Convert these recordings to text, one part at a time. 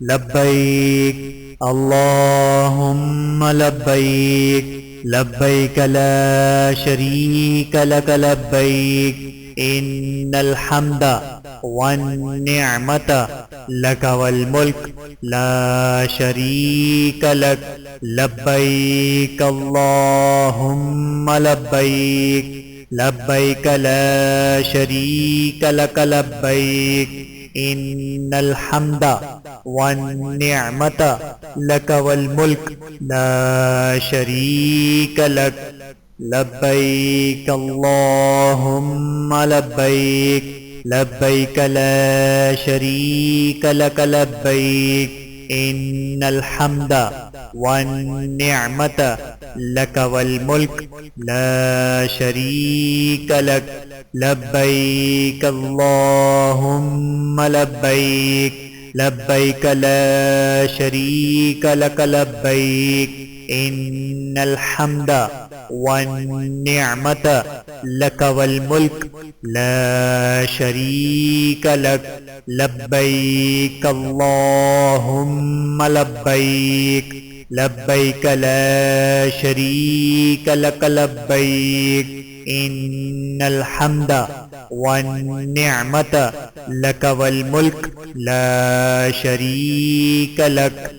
لبيك اللهم لبيك لبيك لا شريك لك لبيك إن الحمد والنعمة لك والملك لا شريك لك لبيك اللهم لبيك لبيك لا شريك لك لبيك إن الحمد والنعمة لك والملك لا شريك لك لبيك اللهم لبيك لبيك لا شريك لك لبيك إن الحمد والنعمة لك والملك لا شريك لك لبيك اللهم لبيك لبيك لا شريك لك لبيك إن الحمد والنعمة لك والملك لا شريك لك لبيك اللهم لبيك لبيك لا شريك لك لبيك إن الحمد والنعمة لك والملك لا شريك لك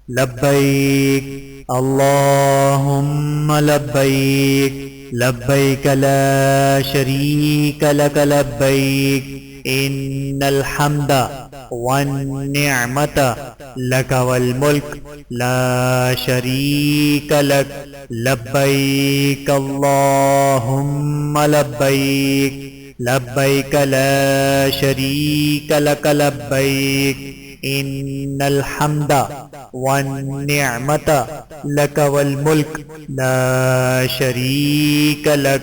لبيك اللهم لبيك لبيك لا شريك لك لبيك إن الحمد والنعمة لك والملك لا شريك لك لبيك اللهم لبيك لبيك لا شريك لك لبيك إن الحمد والنعمة لك والملك لا شريك لك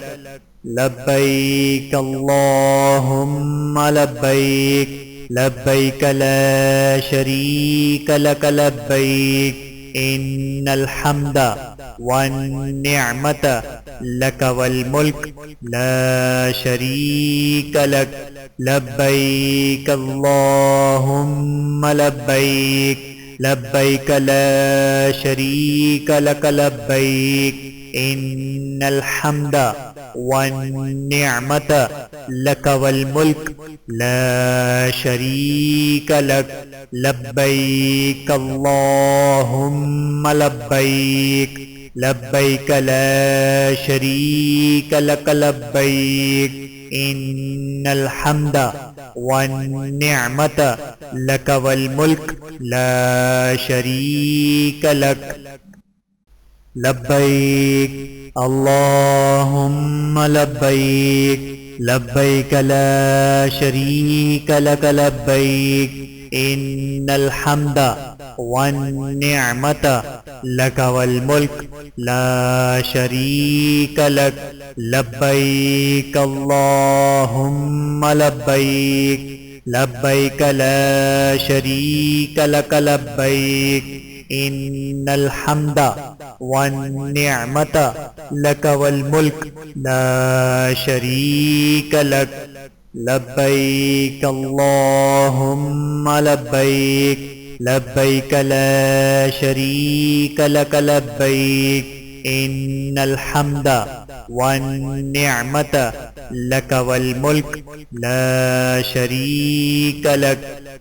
لبيك اللهم لبيك لبيك لا شريك لك لبيك إن الحمد والنعمة لك والملك لا شريك لك لبيك اللهم لبيك لبيك لا شريك لك لبيك إن الحمد والنعمة لك والملك لا شريك لك لبيك اللهم لبيك لبيك لا شريك لك لبيك إن الحمد والنعمة لك والملك لا شريك لك لبيك اللهم لبيك لبيك لا شريك لك لبيك إن الحمد والنعمة لك والملك لا شريك لك لبيك اللهم لبيك لبيك لا شريك لك لبيك إن الحمد والنعمة لك والملك لا شريك لك لبيك اللهم لبيك لبيك لا شريك لك لبيك إن الحمد والنعمة لك والملك لا شريك لك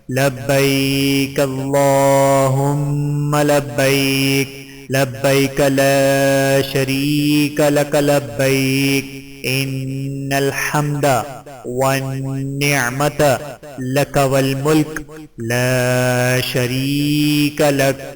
لبيك اللهم لبيك لبيك لا شريك لك لبيك إن الحمد والنعمة لك والملك لا شريك لك